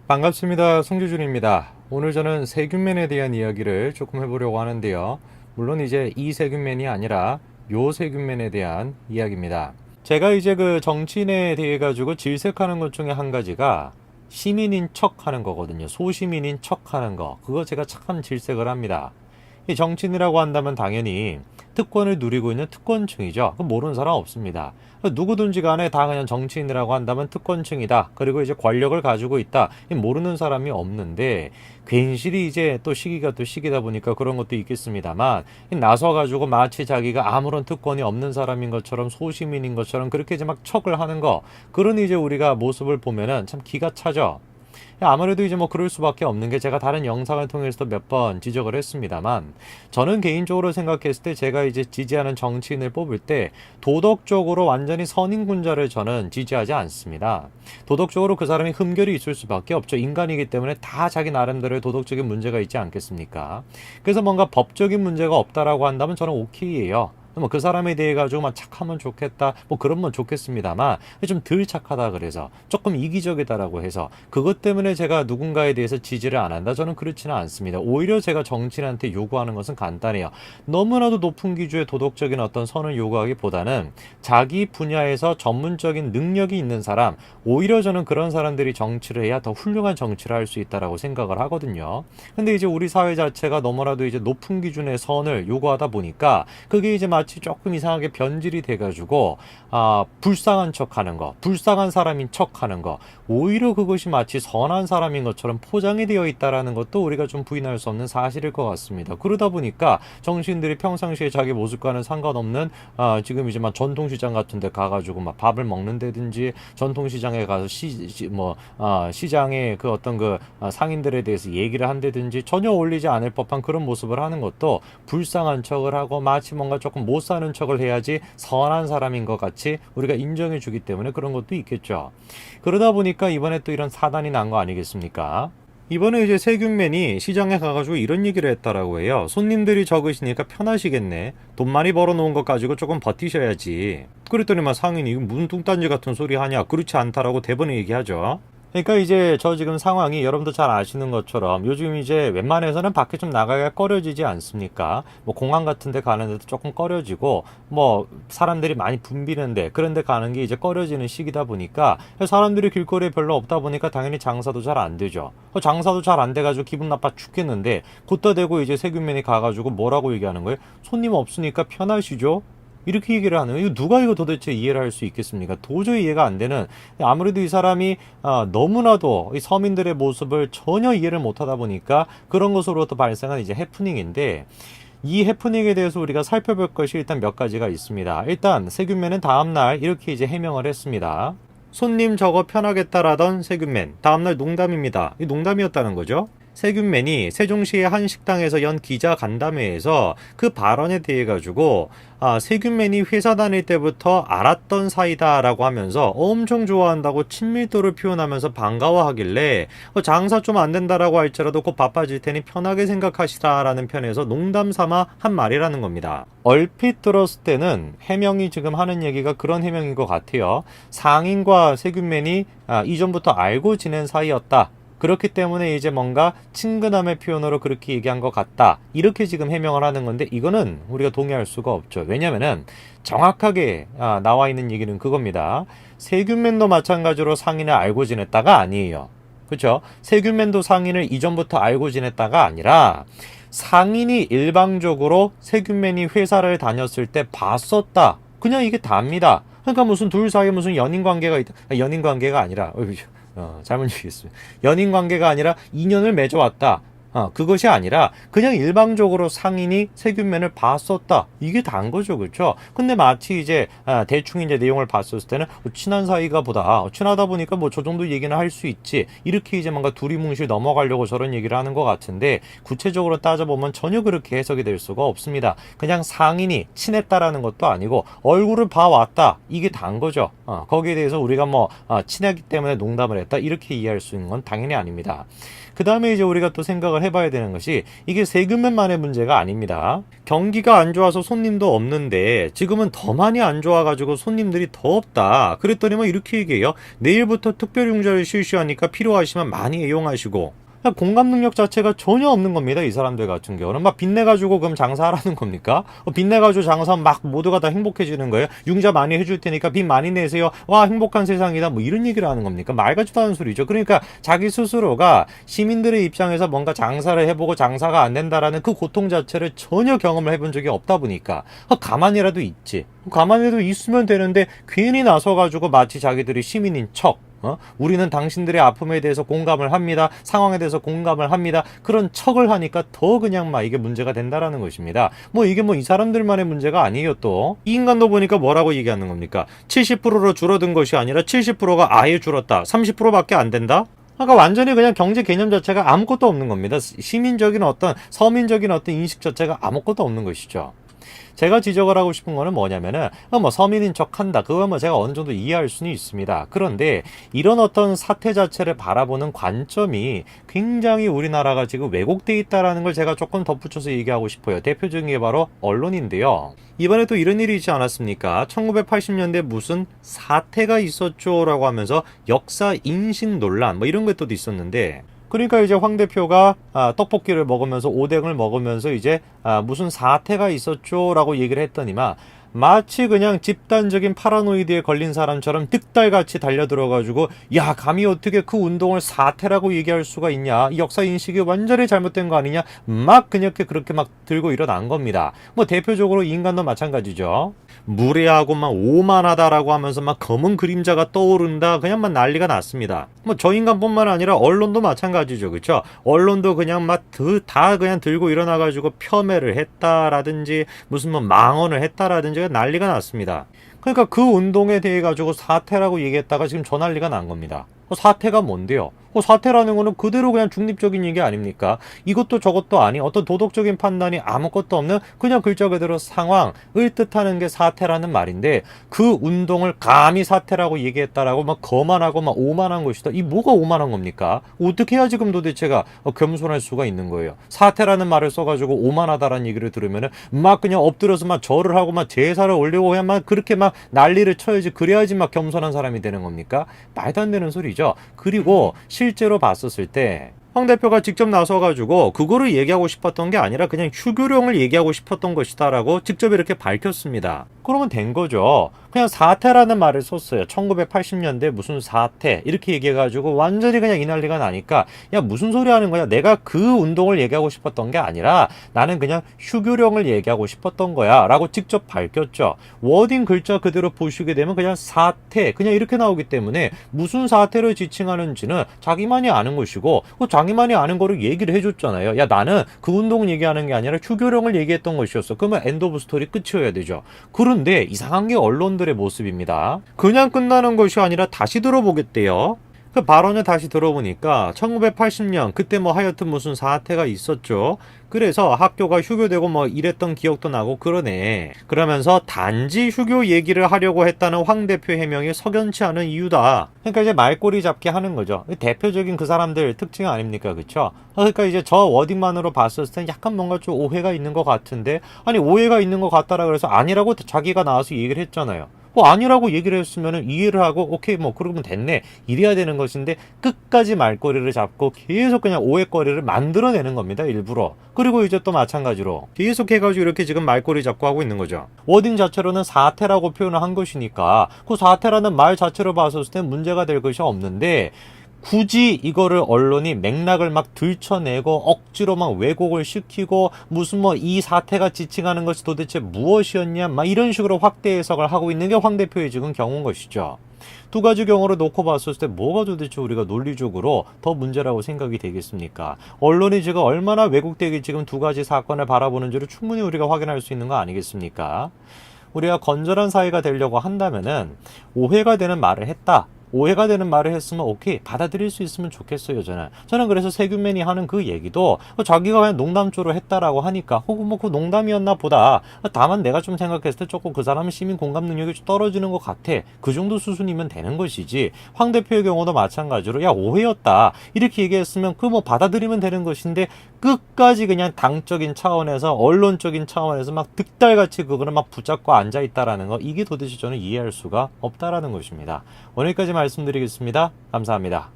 반갑습니다. 송지준입니다. 오늘 저는 세균맨에 대한 이야기를 조금 해보려고 하는데요. 물론 이제 이 세균맨이 아니라 요 세균맨에 대한 이야기입니다. 제가 이제 그 정치인에 대해 가지고 질색하는 것 중에 한 가지가 시민인 척 하는 거거든요. 소시민인 척 하는 거. 그거 제가 참 질색을 합니다. 이 정치인이라고 한다면 당연히 특권을 누리고 있는 특권층이죠. 모르는 사람 없습니다. 누구든지 간에 다 그냥 정치인이라고 한다면 특권층이다. 그리고 이제 권력을 가지고 있다. 모르는 사람이 없는데 괜시리 이제 또 시기가 또 시기다 보니까 그런 것도 있겠습니다만 나서가지고 마치 자기가 아무런 특권이 없는 사람인 것처럼 소시민인 것처럼 그렇게 이제 막 척을 하는 거, 그런 이제 우리가 모습을 보면은 참 기가 차죠. 아무래도 이제 뭐 그럴 수밖에 없는 게, 제가 다른 영상을 통해서도 몇 번 지적을 했습니다만, 저는 개인적으로 생각했을 때 제가 이제 지지하는 정치인을 뽑을 때 도덕적으로 완전히 선인군자를 저는 지지하지 않습니다. 도덕적으로 그 사람이 흠결이 있을 수밖에 없죠. 인간이기 때문에 다 자기 나름대로의 도덕적인 문제가 있지 않겠습니까? 그래서 뭔가 법적인 문제가 없다라고 한다면 저는 오케이예요. 뭐 그 사람에 대해 가지고 막 착하면 좋겠다, 뭐 그러면 좋겠습니다만 좀 덜 착하다, 그래서 조금 이기적이다라고 해서 그것 때문에 제가 누군가에 대해서 지지를 안 한다, 저는 그렇지는 않습니다. 오히려 제가 정치인한테 요구하는 것은 간단해요. 너무나도 높은 기준의 도덕적인 어떤 선을 요구하기보다는 자기 분야에서 전문적인 능력이 있는 사람, 오히려 저는 그런 사람들이 정치를 해야 더 훌륭한 정치를 할 수 있다라고 생각을 하거든요. 근데 이제 우리 사회 자체가 너무나도 이제 높은 기준의 선을 요구하다 보니까 그게 이제 마치 조금 이상하게 변질이 돼가지고 불쌍한 척하는 거, 불쌍한 사람인 척하는 거, 오히려 그것이 마치 선한 사람인 것처럼 포장이 되어 있다라는 것도 우리가 좀 부인할 수 없는 사실일 것 같습니다. 그러다 보니까 정치인들이 평상시에 자기 모습과는 상관없는 지금 이제 막 전통시장 같은데 가가지고 막 밥을 먹는다든지, 전통시장에 가서 시장의 그 어떤 그 상인들에 대해서 얘기를 한다든지 전혀 어울리지 않을 법한 그런 모습을 하는 것도 불쌍한 척을 하고 마치 뭔가 조금 못 사는 척을 해야지 선한 사람인 것 같이 우리가 인정해 주기 때문에 그런 것도 있겠죠. 그러다 보니까 이번에 또 이런 사단이 난 거 아니겠습니까? 이번에 이제 세균맨이 시장에 가가지고 이런 얘기를 했다라고 해요. 손님들이 적으시니까 편하시겠네. 돈 많이 벌어놓은 것 가지고 조금 버티셔야지. 그랬더니 막 상인이 이거 무슨 뚱딴지 같은 소리 하냐, 그렇지 않다라고 대번에 얘기하죠. 그러니까 이제 저 지금 상황이 여러분도 잘 아시는 것처럼 요즘 이제 웬만해서는 밖에 좀 나가기가 꺼려지지 않습니까? 뭐 공항 같은 데 가는데도 조금 꺼려지고, 뭐 사람들이 많이 붐비는데 그런 데 가는 게 이제 꺼려지는 시기다 보니까 사람들이 길거리에 별로 없다 보니까 당연히 장사도 잘 안 되죠. 장사도 잘 안 돼가지고 기분 나빠 죽겠는데 걷다 대고 이제 세균맨이 가가지고 뭐라고 얘기하는 거예요? 손님 없으니까 편하시죠? 이렇게 얘기를 하는 거예요. 누가 이거 도대체 이해를 할 수 있겠습니까? 도저히 이해가 안 되는, 아무래도 이 사람이 너무나도 이 서민들의 모습을 전혀 이해를 못하다 보니까 그런 것으로부터 발생한 이제 해프닝인데, 이 해프닝에 대해서 우리가 살펴볼 것이 일단 몇 가지가 있습니다. 일단 세균맨은 다음날 이렇게 이제 해명을 했습니다. 손님 저거 편하겠다라던 세균맨, 다음날 농담입니다. 이 농담이었다는 거죠. 세균맨이 세종시의 한 식당에서 연 기자 간담회에서 그 발언에 대해 가지고 세균맨이 회사 다닐 때부터 알았던 사이다라고 하면서 엄청 좋아한다고 친밀도를 표현하면서 반가워하길래 장사 좀 안 된다라고 할지라도 곧 바빠질 테니 편하게 생각하시라라는 편에서 농담 삼아 한 말이라는 겁니다. 얼핏 들었을 때는 해명이 지금 하는 얘기가 그런 해명인 것 같아요. 상인과 세균맨이 이전부터 알고 지낸 사이였다. 그렇기 때문에 이제 뭔가 친근함의 표현으로 그렇게 얘기한 것 같다, 이렇게 지금 해명을 하는 건데, 이거는 우리가 동의할 수가 없죠. 왜냐면은 정확하게 나와 있는 얘기는 그겁니다. 세균맨도 마찬가지로 상인을 알고 지냈다가 아니에요. 그렇죠? 세균맨도 상인을 이전부터 알고 지냈다가 아니라 상인이 일방적으로 세균맨이 회사를 다녔을 때 봤었다, 그냥 이게 답니다. 그러니까 무슨 둘 사이에 무슨 연인 관계가 있다, 연인 관계가 아니라 잘못 얘기했습니다. 연인 관계가 아니라 인연을 맺어왔다. 그것이 아니라 그냥 일방적으로 상인이 세균맨을 봤었다, 이게 단 거죠. 그렇죠? 근데 마치 이제 대충 이제 내용을 봤었을 때는 친한 사이가 보다, 친하다 보니까 뭐 저 정도 얘기는 할 수 있지, 이렇게 이제 뭔가 두리뭉실 넘어가려고 저런 얘기를 하는 것 같은데, 구체적으로 따져보면 전혀 그렇게 해석이 될 수가 없습니다. 그냥 상인이 친했다라는 것도 아니고 얼굴을 봐왔다, 이게 단 거죠. 거기에 대해서 우리가 뭐 친하기 때문에 농담을 했다, 이렇게 이해할 수 있는 건 당연히 아닙니다. 그 다음에 이제 우리가 또 생각을 해봐야 되는 것이 이게 세금만의 문제가 아닙니다. 경기가 안 좋아서 손님도 없는데 지금은 더 많이 안 좋아가지고 손님들이 더 없다. 그랬더니 뭐 이렇게 얘기해요. 내일부터 특별융자를 실시하니까 필요하시면 많이 이용하시고. 공감 능력 자체가 전혀 없는 겁니다. 이 사람들 같은 경우는 막 빚내가지고 그럼 장사하라는 겁니까? 빚내가지고 장사하면 막 모두가 다 행복해지는 거예요. 융자 많이 해줄 테니까 빚 많이 내세요. 와, 행복한 세상이다. 뭐 이런 얘기를 하는 겁니까? 말 같지도 않은 소리죠. 그러니까 자기 스스로가 시민들의 입장에서 뭔가 장사를 해보고 장사가 안 된다라는 그 고통 자체를 전혀 경험을 해본 적이 없다 보니까 가만히라도 있지. 가만히라도 있으면 되는데 괜히 나서가지고 마치 자기들이 시민인 척, 우리는 당신들의 아픔에 대해서 공감을 합니다. 상황에 대해서 공감을 합니다. 그런 척을 하니까 더 그냥 막 이게 문제가 된다라는 것입니다. 뭐 이게 뭐 이 사람들만의 문제가 아니에요. 또 이 인간도 보니까 뭐라고 얘기하는 겁니까? 70%로 줄어든 것이 아니라 70%가 아예 줄었다. 30%밖에 안 된다? 그러니까 완전히 그냥 경제 개념 자체가 아무것도 없는 겁니다. 시민적인 어떤 서민적인 어떤 인식 자체가 아무것도 없는 것이죠. 제가 지적을 하고 싶은 거는 뭐냐면은 뭐 서민인 척 한다. 그거 뭐 제가 어느 정도 이해할 수는 있습니다. 그런데 이런 어떤 사태 자체를 바라보는 관점이 굉장히 우리나라가 지금 왜곡돼 있다라는 걸 제가 조금 덧붙여서 얘기하고 싶어요. 대표적인 게 바로 언론인데요. 이번에 또 이런 일이 있지 않았습니까? 1980년대 무슨 사태가 있었죠 라고 하면서 역사 인식 논란 뭐 이런 것도 있었는데, 그러니까 이제 황 대표가 떡볶이를 먹으면서 오뎅을 먹으면서 이제 무슨 사태가 있었죠 라고 얘기를 했더니만 마치 그냥 집단적인 파라노이드에 걸린 사람처럼 득달같이 달려들어가지고 야, 감히 어떻게 그 운동을 사태라고 얘기할 수가 있냐, 이 역사 인식이 완전히 잘못된 거 아니냐, 막 그렇게 막 들고 일어난 겁니다. 뭐 대표적으로 이 인간도 마찬가지죠. 무례하고 막 오만하다라고 하면서 막 검은 그림자가 떠오른다, 그냥 막 난리가 났습니다. 뭐 저 인간뿐만 아니라 언론도 마찬가지죠. 그쵸? 언론도 그냥 막 다 그냥 들고 일어나가지고 폄훼를 했다라든지 무슨 뭐 망언을 했다라든지 난리가 났습니다. 그러니까 그 운동에 대해 가지고 사태라고 얘기했다가 지금 저 난리가 난 겁니다. 사태가 뭔데요? 사태라는 거는 그대로 그냥 중립적인 얘기 아닙니까? 이것도 저것도 아닌 어떤 도덕적인 판단이 아무것도 없는 그냥 글자 그대로 상황을 뜻하는 게 사태라는 말인데, 그 운동을 감히 사태라고 얘기했다라고 막 거만하고 막 오만한 것이다. 이 뭐가 오만한 겁니까? 어떻게 해야 지금 도대체가 겸손할 수가 있는 거예요? 사태라는 말을 써가지고 오만하다라는 얘기를 들으면은 막 그냥 엎드려서 막 절을 하고 막 제사를 올리고 그냥 막 그렇게 막 난리를 쳐야지, 그래야지 막 겸손한 사람이 되는 겁니까? 말도 안 되는 소리죠. 그리고 실제로 봤었을 때 황 대표가 직접 나서가지고 그거를 얘기하고 싶었던 게 아니라 그냥 휴교령을 얘기하고 싶었던 것이다 라고 직접 이렇게 밝혔습니다. 그러면 된 거죠. 그냥 사태라는 말을 썼어요. 1980년대 무슨 사태 이렇게 얘기해가지고 완전히 그냥 이 난리가 나니까 야, 무슨 소리 하는 거야, 내가 그 운동을 얘기하고 싶었던 게 아니라 나는 그냥 휴교령을 얘기하고 싶었던 거야 라고 직접 밝혔죠. 워딩 글자 그대로 보시게 되면 그냥 사태 그냥 이렇게 나오기 때문에 무슨 사태를 지칭하는지는 자기만이 아는 것이고, 자기만이 아는 거를 얘기를 해줬잖아요. 야, 나는 그 운동 얘기하는 게 아니라 휴교령을 얘기했던 것이었어. 그러면 엔드 오브 스토리 끝이어야 되죠. 그런데 이상한 게 언론들의 모습입니다. 그냥 끝나는 것이 아니라 다시 들어보겠대요. 그 발언을 다시 들어보니까 1980년 그때 뭐 하여튼 무슨 사태가 있었죠. 그래서 학교가 휴교되고 뭐 이랬던 기억도 나고 그러네. 그러면서 단지 휴교 얘기를 하려고 했다는 황 대표 해명이 석연치 않은 이유다. 그러니까 이제 말꼬리 잡기 하는 거죠. 대표적인 그 사람들 특징 아닙니까? 그쵸? 그러니까 이제 저 워딩만으로 봤을 땐 약간 뭔가 좀 오해가 있는 것 같은데, 아니 오해가 있는 것 같다라 그래서 아니라고 자기가 나와서 얘기를 했잖아요. 뭐 아니라고 얘기를 했으면 이해를 하고 오케이 뭐 그러면 됐네 이래야 되는 것인데, 끝까지 말꼬리를 잡고 계속 그냥 오해거리를 만들어내는 겁니다, 일부러. 그리고 이제 또 마찬가지로 계속 해가지고 이렇게 지금 말꼬리 잡고 하고 있는 거죠. 워딩 자체로는 사태라고 표현을 한 것이니까 그 사태라는 말 자체로 봤을 때 문제가 될 것이 없는데, 굳이 이거를 언론이 맥락을 막 들춰내고 억지로 막 왜곡을 시키고 무슨 뭐 이 사태가 지칭하는 것이 도대체 무엇이었냐 막 이런 식으로 확대 해석을 하고 있는 게 황 대표의 지금 경우인 것이죠. 두 가지 경우를 놓고 봤을 때 뭐가 도대체 우리가 논리적으로 더 문제라고 생각이 되겠습니까? 언론이 지금 얼마나 왜곡되게 지금 두 가지 사건을 바라보는지를 충분히 우리가 확인할 수 있는 거 아니겠습니까? 우리가 건전한 사회가 되려고 한다면은 오해가 되는 말을 했다, 오해가 되는 말을 했으면 오케이 받아들일 수 있으면 좋겠어요. 저는 그래서 세균맨이 하는 그 얘기도 자기가 그냥 농담조로 했다라고 하니까 혹은 뭐 그 농담이었나 보다. 다만 내가 좀 생각했을 때 조금 그 사람은 시민 공감 능력이 좀 떨어지는 것 같아. 그 정도 수준이면 되는 것이지. 황 대표의 경우도 마찬가지로 야 오해였다 이렇게 얘기했으면 그 뭐 받아들이면 되는 것인데 끝까지 그냥 당적인 차원에서 언론적인 차원에서 막 득달같이 그거를 막 붙잡고 앉아 있다라는 거 이게 도대체 저는 이해할 수가 없다라는 것입니다. 오늘까지 말씀드리겠습니다. 감사합니다.